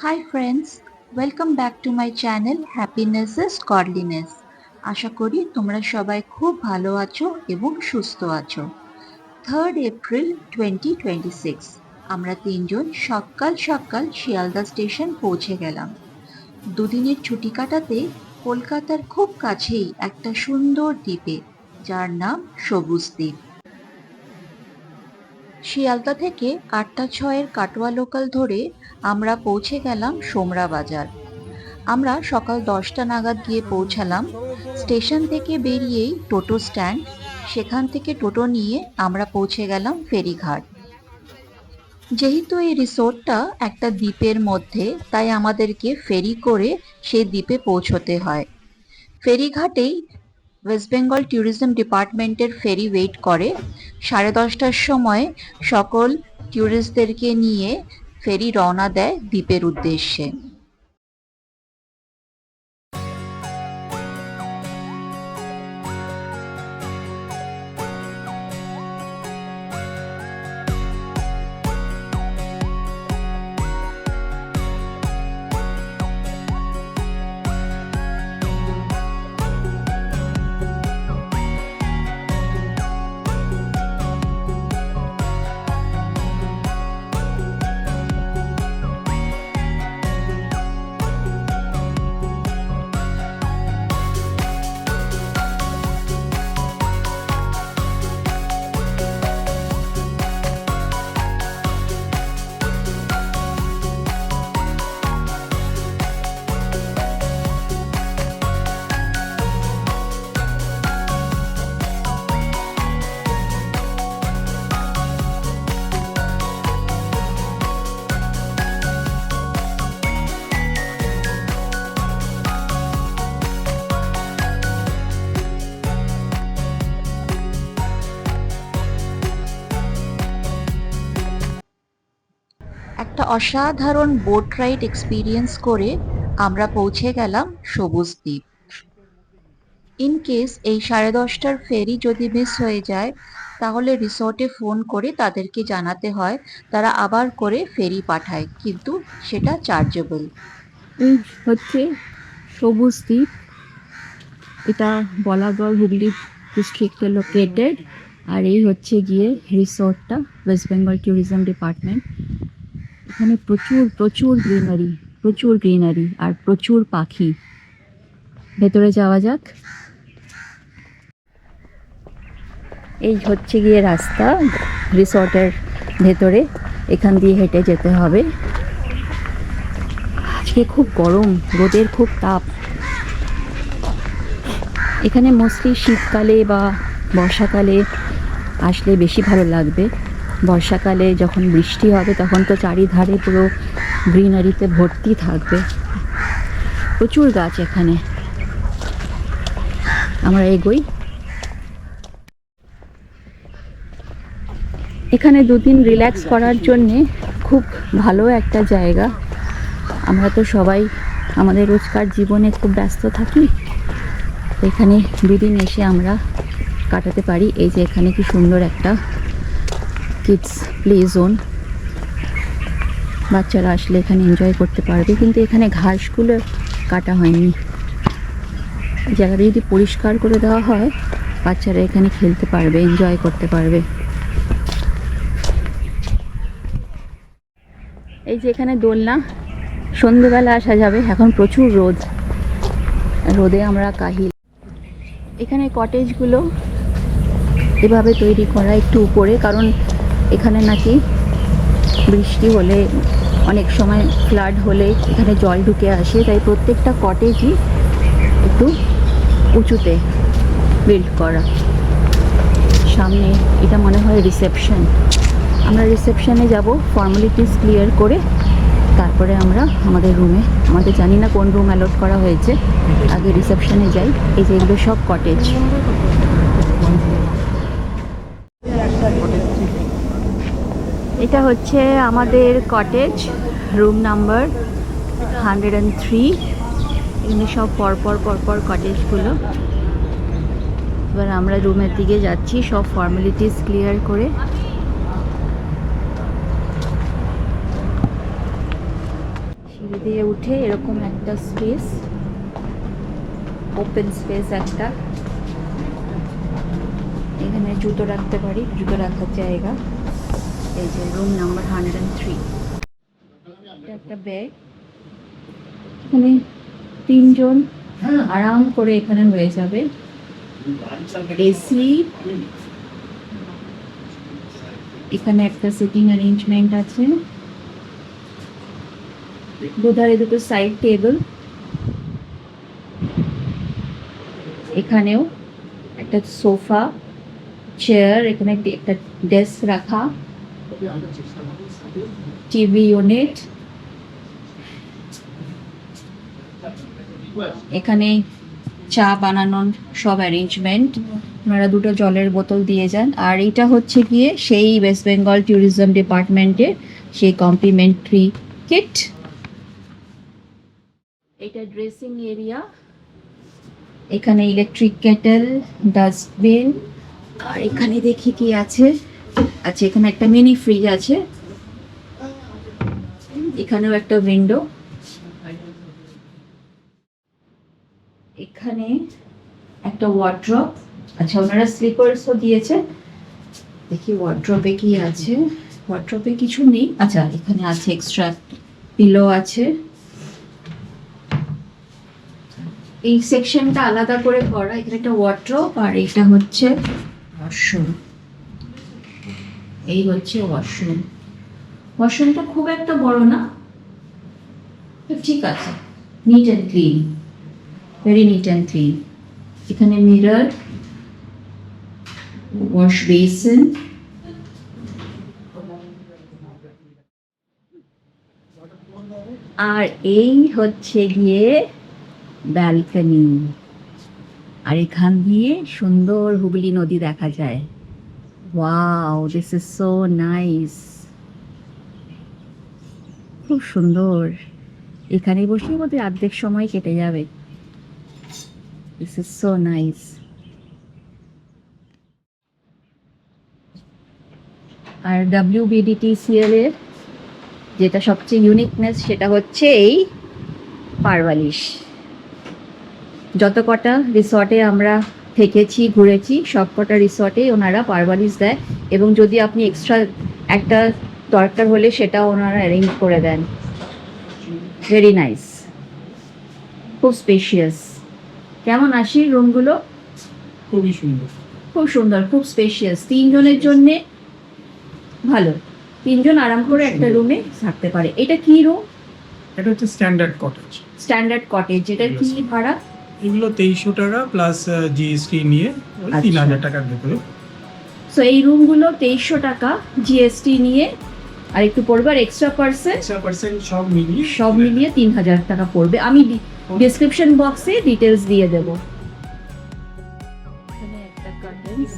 Hi friends, welcome back to my channel Happiness is Godliness. আশা করি তোমরা সবাই খুব ভালো আছো এবং সুস্থ আছো। 3rd এপ্রিল 2026 আমরা তিনজন সকাল সকাল শিয়ালদা স্টেশন পৌঁছে গেলাম। দুদিনের ছুটি কাটাতে কলকাতার খুব কাছেই একটা সুন্দর দ্বীপে, যার নাম সবুজ দ্বীপ। শিয়ালদা থেকে 8:06 কাটোয়া লোকাল ধরে আমরা পৌঁছে গেলাম সোমরা বাজার। আমরা সকাল 10টা নাগাদ গিয়ে পৌঁছালাম। স্টেশন থেকে বেরিয়েই টোটো স্ট্যান্ড, সেখান থেকে টোটো নিয়ে আমরা পৌঁছে গেলাম ফেরিঘাট। যেহেতু এই রিসোর্টটা একটা দ্বীপের মধ্যে, তাই আমাদেরকে ফেরি করে সেই দ্বীপে পৌঁছতে হয়। ফেরিঘাটেই ওয়েস্ট বেঙ্গল ট্যুরিজম ডিপার্টমেন্টের ফেরি ওয়েট করে। 10:30টার সময় সকল ট্যুরিস্টদেরকে নিয়ে ফেরি রওনা দেয় দ্বীপের উদ্দেশ্যে। একটা অসাধারণ বোট রাইড এক্সপিরিয়েন্স করে আমরা পৌঁছে গেলাম সবুজ দ্বীপ। ইন কেস এই 10:30টার ফেরি যদি মিস হয়ে যায়, তাহলে রিসোর্টে ফোন করে তাদেরকে জানাতে হয়, তারা আবার করে ফেরি পাঠায়, কিন্তু সেটা চার্জেবল। এই হচ্ছে সবুজ দ্বীপ। এটা বলাগড় হুগলি ডিস্ট্রিক্টে লোকেটেড। আর এই হচ্ছে গিয়ে রিসোর্টটা, ওয়েস্ট বেঙ্গল ট্যুরিজম ডিপার্টমেন্ট। এখানে প্রচুর গ্রিনারি আর প্রচুর পাখি। ভেতরে যাওয়া যাক। এই হচ্ছে গিয়ে রাস্তা রিসোর্টের ভেতরে, এখান দিয়ে হেঁটে যেতে হবে। আজকে খুব গরম, রোদের খুব তাপ। এখানে মোস্টলি শীতকালে বা বর্ষাকালে আসলে বেশি ভালো লাগবে। বর্ষাকালে যখন বৃষ্টি হবে তখন তো চারিধারে পুরো গ্রিনারিতে ভর্তি থাকবে, প্রচুর গাছ এখানে। আমরা এগোই। এখানে দুদিন রিল্যাক্স করার জন্যে খুব ভালো একটা জায়গা। আমরা তো সবাই আমাদের রোজকার জীবনে খুব ব্যস্ত থাকি, এখানে দুদিন এসে আমরা কাটাতে পারি। এই যে এখানে কি সুন্দর একটা কিডস প্লে জোন, বাচ্চারা আসলে এখানে এনজয় করতে পারবে। কিন্তু এখানে ঘাসগুলো কাটা হয়নি। জায়গাটা যদি পরিষ্কার করে দেওয়া হয়, বাচ্চারা এখানে খেলতে পারবে, এনজয় করতে পারবে। এই যে এখানে দোলনা, সন্ধ্যেবেলা আসা যাবে, এখন প্রচুর রোদ, রোদে আমরা কাহিল। এখানে কটেজগুলো এভাবে তৈরি করা একটু উপরে, কারণ এখানে নাকি বৃষ্টি হলে, অনেক সময় ফ্লাড হলে এখানে জল ঢুকে আসে, তাই প্রত্যেকটা কটেজই একটু উঁচুতে বিল্ড করা। সামনে এটা মনে হয় রিসেপশন। আমরা রিসেপশনে যাব, ফর্মালিটিস ক্লিয়ার করে তারপরে আমরা আমাদের রুমে, আমাদের জানি না কোন রুম অ্যালট করা হয়েছে, আগে রিসেপশনে যাই। এই যে এগুলো সব কটেজ। এটা হচ্ছে আমাদের কটেজ, রুম নাম্বার 103। এখানে সব পরপর কটেজগুলো। এবার আমরা রুমের দিকে যাচ্ছি, সব ফর্মালিটিস ক্লিয়ার করে। সিঁড়ি দিয়ে উঠে এরকম একটা স্পেস, ওপেন স্পেস একটা, এখানে জুতো রাখতে পারি, জুতো রাখার জায়গা। এই যে রুম নাম্বার 103, এটা একটা ব্যাগ। এখানে 3 জন আরাম করে এখানে হয়ে যাবে। এসি, এখানে একটা সিটিং অ্যারেঞ্জমেন্ট আছে, দুধারে দুটো সাইড টেবিল, এখানেও একটা সোফা, চেয়ার, এখানে একটা ডেস্ক রাখা, টিভি ইউনিট, এখানে চা বানানোর সব অ্যারেঞ্জমেন্ট। ওনারা দুটো জলের বোতল দিয়ে যান। আর এটা হচ্ছে গিয়ে সেই ওয়েস্ট বেঙ্গল ট্যুরিজম ডিপার্টমেন্টের সেই কমপ্লিমেন্টারি কিট। এটা ড্রেসিং এরিয়া, এখানে ইলেকট্রিক কেটেল, ডাস্টবিন, আর এখানে দেখি কি আছে। আচ্ছা, এখানে একটা মিনি ফ্রিজ আছে, এখানেও একটা উইন্ডো, এখানে একটা ওয়ার্ড্রপ। আচ্ছা, ওনারা স্লিপার্সও দিয়েছে, দেখি ওয়ার্ড্রপে কি আছে। ওয়ার্ড্রপে কিছু নেই। আচ্ছা, এখানে আছে এক্সট্রা পিলো আছে। এই সেকশনটা আলাদা করে করা, এখানে একটা ওয়ার্ড্রপ, আর এটা হচ্ছে ওয়াশরুম। এই হচ্ছে ওয়াশরুম। ওয়াশরুমটা খুব একটা বড় না, ঠিক আছে, neat and clean, very neat and clean. এখানে মিরর, ওয়াশ বেসিন, আর এই হচ্ছে গিয়ে ব্যালকনি। আর এখান দিয়ে সুন্দর হুগলি নদী দেখা যায়। Wow, this is so nice, খুব সুন্দর। এখানে বসেই বোধহয় অর্ধেক সময় কেটে যাবে। This is so nice. আর WBDTCL এর যেটা সবচেয়ে ইউনিকনেস সেটা হচ্ছে এই পারবালিশ। যত কটা রিসর্টে আমরা থেকেছি, ঘুরেছি, সব কটা রিসর্টে ওনারা পারবালিশ দেয়, এবং যদি আপনি এক্সট্রা একটা দরকার হলে সেটাও ওনারা অ্যারেঞ্জ করে দেন। ভেরি নাইস, খুব স্পেশিয়াস। কেমন আসি রুমগুলো? খুবই সুন্দর, খুব সুন্দর, খুব স্পেশিয়াস। 3 জনের জন্যে ভালো, 3 জন আরাম করে একটা রুমে থাকতে পারে। এটা কি রুম? এটা হচ্ছে স্ট্যান্ডার্ড কটেজ। স্ট্যান্ডার্ড কটেজ, যেটা কি ভাড়া? এগুলো 2300 টাকা প্লাস জিএসটি নিয়ে ওই আচ্ছা। 3000 টাকার ভেতরে। সো এই রুমগুলো 2300 টাকা জিএসটি নিয়ে, আর একটু পড়বে, আর এক্সট্রা পার্সেন্ট 100% সব মিলিয়ে 3000 টাকা পড়বে। আমি ডেসক্রিপশন বক্সে ডিটেলস দিয়ে দেবো। এখানে একটা কার্টেন্স,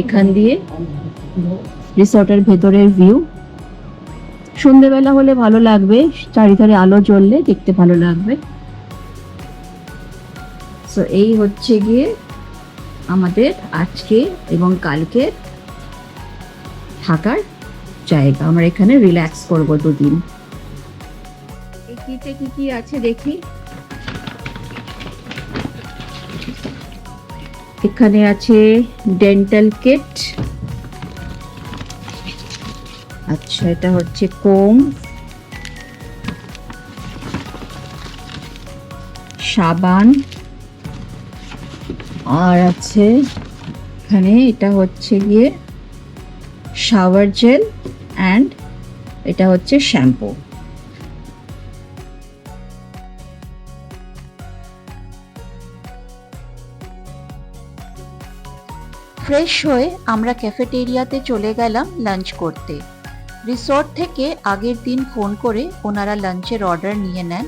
এখান দিয়ে রিসর্টের ভেতরের ভিউ। সন্ধেবেলা হলে ভালো লাগবে, চারিধারে আলো জ্বললে দেখতে ভালো লাগবে। সো এই হচ্ছে গিয়ে আমাদের আজকে এবং কালকে থাকার জায়গা। আমরা এখানে রিল্যাক্স করবো 2 দিন। এই কিটে কি কি আছে দেখি। এখানে আছে ডেন্টাল কিট। আচ্ছা, এটা হচ্ছে কোম, সাবান, আর আছে এখানে এটা হচ্ছে গিয়ে শাওয়ার জেল, অ্যান্ড এটা হচ্ছে শ্যাম্পু। ফ্রেশ হয়ে আমরা ক্যাফেটেরিয়াতে চলে গেলাম লাঞ্চ করতে। রিসর্ট থেকে আগের দিন ফোন করে ওনারা লাঞ্চের অর্ডার নিয়ে নেন,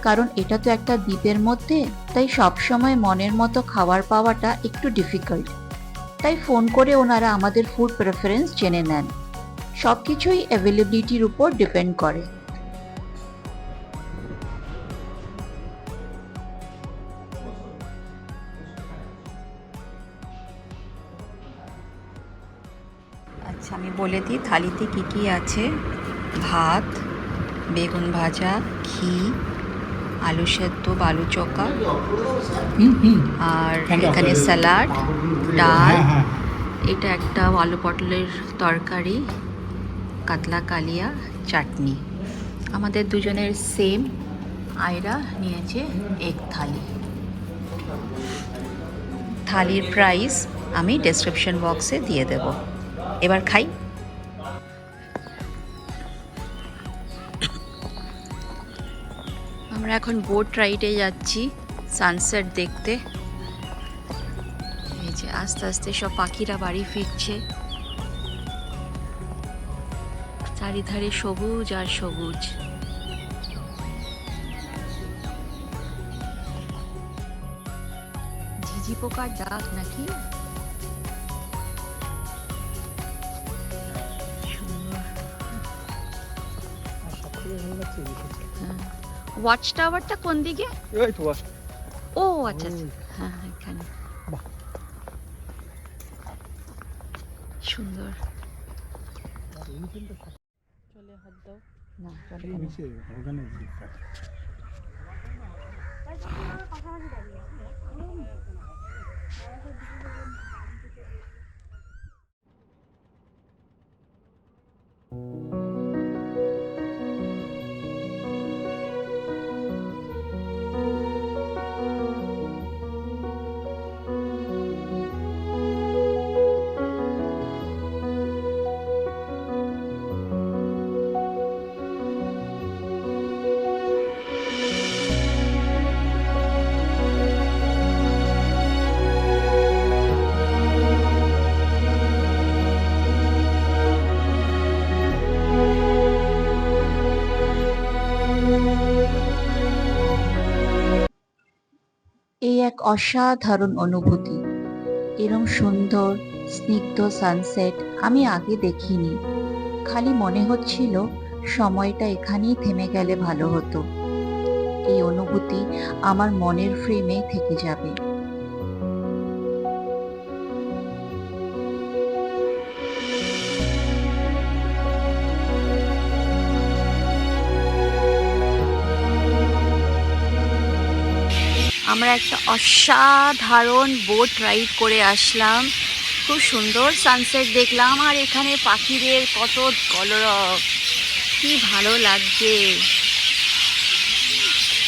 কারণ এটা তো একটা দ্বীপের মধ্যে, তাই সবসময় মনের মতো খাবার পাওয়াটা একটু ডিফিকাল্ট। তাই ফোন করে ওনারা আমাদের ফুড প্রেফারেন্স জেনে নেন। সব কিছুই অ্যাভেলেবিলিটির উপর ডিপেন্ড করে। আচ্ছা, আমি বলে দিই থালিতে কি কি আছে। ভাত, বেগুন ভাজা, ঘি, আলু সেদ্ধ, বালু চোখা, আর এখানে স্যালাড, ডাল, এটা একটা আলু পটলের তরকারি, কাতলা কালিয়া, চাটনি। আমাদের দুজনের সেম। আয়রা নিয়েছে এক থালি। থালির প্রাইস আমি ডেসক্রিপশন বক্সে দিয়ে দেব। এবার খাই। আমরা এখন বোট রাইডে যাচ্ছি সানসেট দেখতে। এই যে আস্তে আস্তে সব পাখিরা বাড়ি ফিরছে। চারিধারে সবুজ আর সবুজ। ঝিঝি পোকার ডাক নাকি? ওয়াচ টাওয়ারটা কোন দিকে? ও আচ্ছা আচ্ছা, হ্যাঁ এখানে সুন্দর। চলে হাত দাও না, চলে এই এক অসাধারণ অনুভূতি। এরম সুন্দর স্নিগ্ধ সানসেট আমি আগে দেখিনি। খালি মনে হচ্ছিল সময়টা এখানেই থেমে গেলে ভালো হতো। এই অনুভূতি আমার মনের ফ্রেমে থেকে যাবে। আমরা একটা অসাধারণ বোট রাইড করে আসলাম। খুব সুন্দর সানসেট দেখলাম, আর এখানে পাখিদের কত কলরব, কি ভালো লাগছে।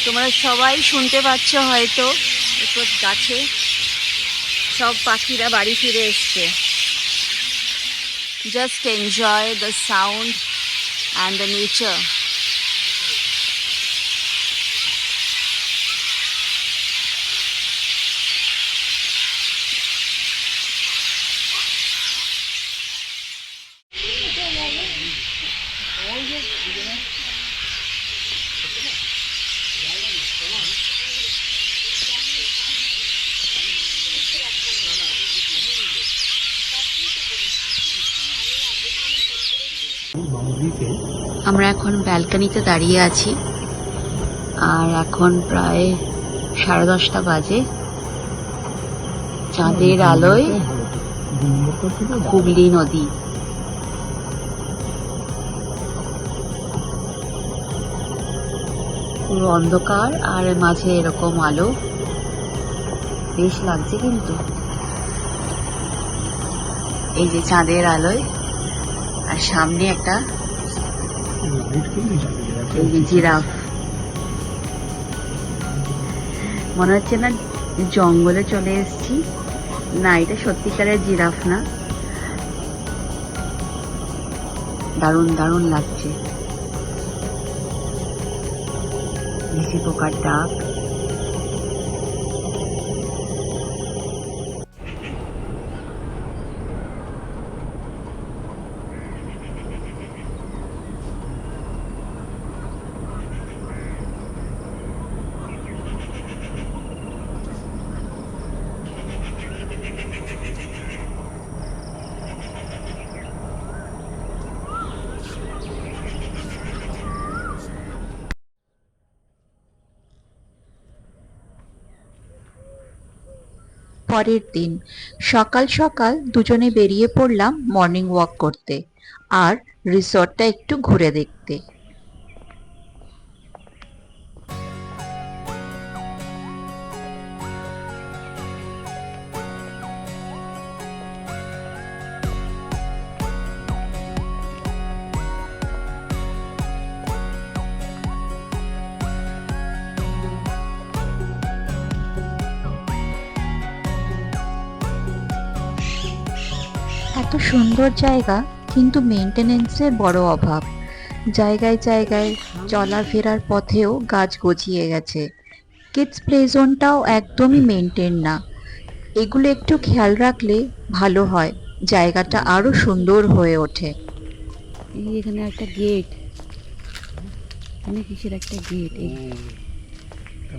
তোমরা সবাই শুনতে পাচ্ছ হয়তো, একটু গাছে সব পাখিরা বাড়ি ফিরে এসছে। Just enjoy the sound and the nature. আমরা এখন ব্যালকনিতে দাঁড়িয়ে আছি, আর এখন প্রায় 10:30 বাজে। চাঁদের আলোয় হুগলি নদী, পুরো অন্ধকার আর মাঝে এরকম আলো, বেশ লাগছে। কিন্তু এই যে চাঁদের আলোয়, আর সামনে একটা এই যে জিরাফ, মনে হচ্ছে না জঙ্গলে চলে এসেছি। না, এটা সত্যিকারের জিরাফ না। দারুণ দারুণ লাগছে। ঝিঝি পোকার ডাক। পরের দিন সকাল সকাল দুজনে বেরিয়ে পড়লাম মর্নিং ওয়াক করতে আর রিসর্টটা একটু ঘুরে দেখতে। এত সুন্দর জায়গা, কিন্তু মেনটেনেন্সের বড় অভাব। জায়গায় জায়গায় চলাফেরার পথেও গাছ গজিয়ে গেছে। কিডস প্লে জোনটাও একদমই মেনটেন না। এগুলো একটু খেয়াল রাখলে ভালো হয়, জায়গাটা আরো সুন্দর হয়ে ওঠে। এই এখানে একটা গেট, এখানে কিসের একটা গেট,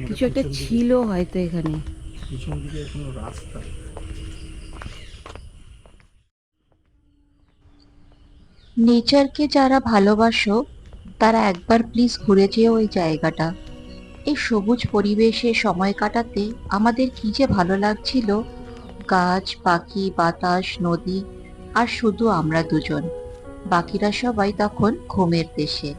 কিছু একটা ছিল হয়তো এখানে। পিছন দিকে কোনো রাস্তা। নেচারকে যারা ভালোবাসো তারা একবার প্লিজ ঘুরে যেও ওই জায়গাটা। এই সবুজ পরিবেশে সময় কাটাতে আমাদের কি যে ভালো লাগছিল। গাছ, পাখি, বাতাস, নদী, আর শুধু আমরা দুজন। বাকিরা সবাই তখন ঘুমের দেশে।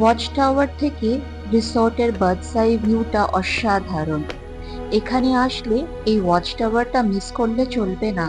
ওয়াচ টাওয়ার থেকে রিসর্টের বার্ডস আই ভিউটা অসাধারণ। এখানে আসলে এই ওয়াচ টাওয়ারটা মিস করলে চলবে না।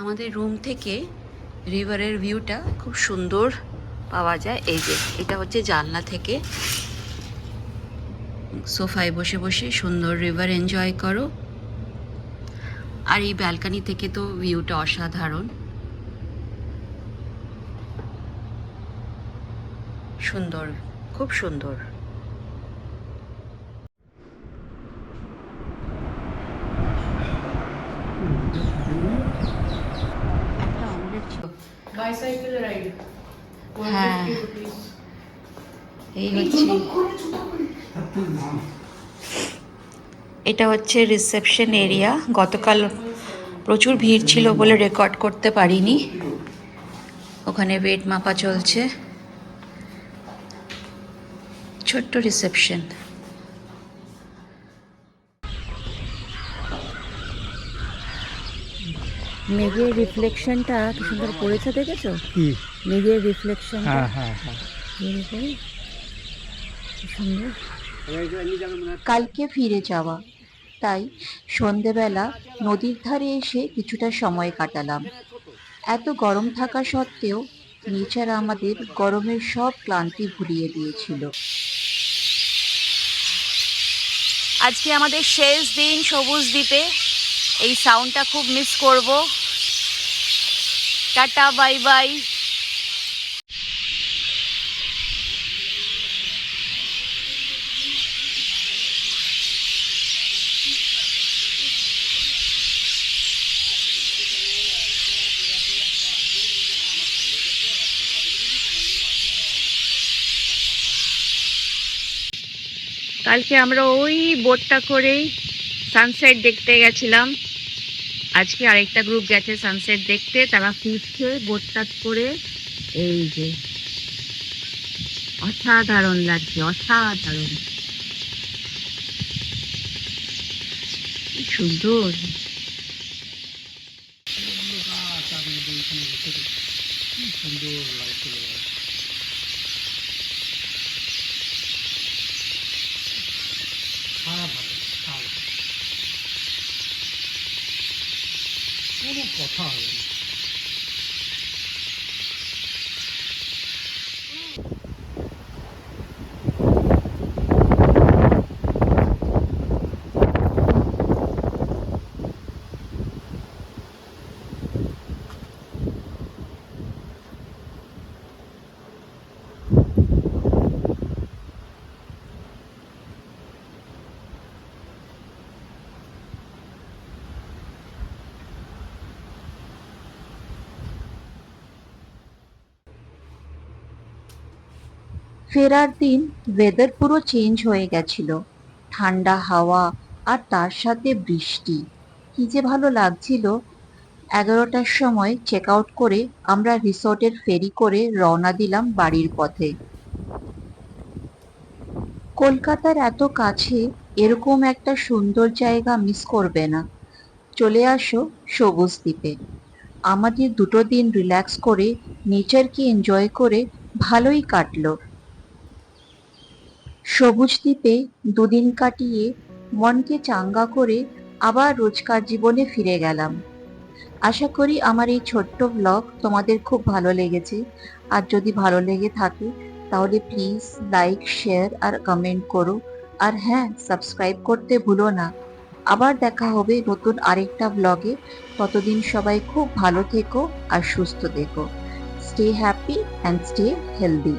আমাদের রুম থেকে রিভারের ভিউটা খুব সুন্দর পাওয়া যায়। এই যে এটা হচ্ছে জানলা থেকে, সোফায় বসে বসে সুন্দর রিভার এনজয় করো। আর এই ব্যালকনি থেকে তো ভিউটা অসাধারণ, সুন্দর, খুব সুন্দর। Bicycle ride. হ্যাঁ, 150 rupees. এই হচ্ছে, এটা হচ্ছে রিসেপশন এরিয়া। গতকাল প্রচুর ভিড় ছিল বলে রেকর্ড করতে পারিনি। ওখানে ওয়েট মাপা চলছে। ছোট্ট রিসেপশন। মেঘের রিফ্লেকশনটা কি সুন্দর পড়েছে, দেখেছো? কি? মেঘের রিফ্লেকশন হ্যাঁ হ্যাঁ হ্যাঁ। সুন্দর। কালকে ফিরে যাওয়া, তাই সন্ধেবেলা নদীর ধারে এসে কিছুটা সময় কাটালাম। এত গরম থাকা সত্ত্বেও নেচার আমাদের গরমের সব ক্লান্তি ভুলিয়ে দিয়েছিল। আজকে আমাদের শেষ দিন সবুজ দ্বীপে। এই সাউন্ডটা খুব মিস করব। Tata, bye bye. কালকে আমরা ওই বোটটা করেই সানসেট দেখতে গেছিলাম। আজকে আরেকটা গ্রুপ গেছে সানসেট দেখতে, তারা ফিরছে বোটটা করে। এই যে অসাধারণ লাগছে, অসাধারণ, কি সুন্দর। সুন্দর লাগছিল। খারাপ হবে, খারাপ, কোনো কথা হবে না। ফেরার দিন ওয়েদার পুরো চেঞ্জ হয়ে গেছিল। ঠান্ডা হাওয়া আর তার সাথে বৃষ্টি, কি যে ভালো লাগছিল। 11টার সময় চেক আউট করে আমরা রিসর্টের ফেরি করে রওনা দিলাম বাড়ির পথে। কলকাতার এত কাছে এরকম একটা সুন্দর জায়গা মিস করবে না। চলে আসো সবুজ দ্বীপে। আমাদের 2 দিন রিল্যাক্স করে নেচারকে এনজয় করে ভালোই কাটলো। সবুজ দ্বীপে 2 দিন কাটিয়ে মনকে চাঙ্গা করে আবার রোজকার জীবনে ফিরে গেলাম। আশা করি আমার এই ছোট্ট ব্লগ তোমাদের খুব ভালো লেগেছে। আর যদি ভালো লেগে থাকে তাহলে প্লিজ লাইক, শেয়ার আর কমেন্ট করো। আর হ্যাঁ, সাবস্ক্রাইব করতে ভুলো না। আবার দেখা হবে নতুন আরেকটা ব্লগে। ততদিন সবাই খুব ভালো থেকো আর সুস্থ থেকো। Stay happy and stay healthy.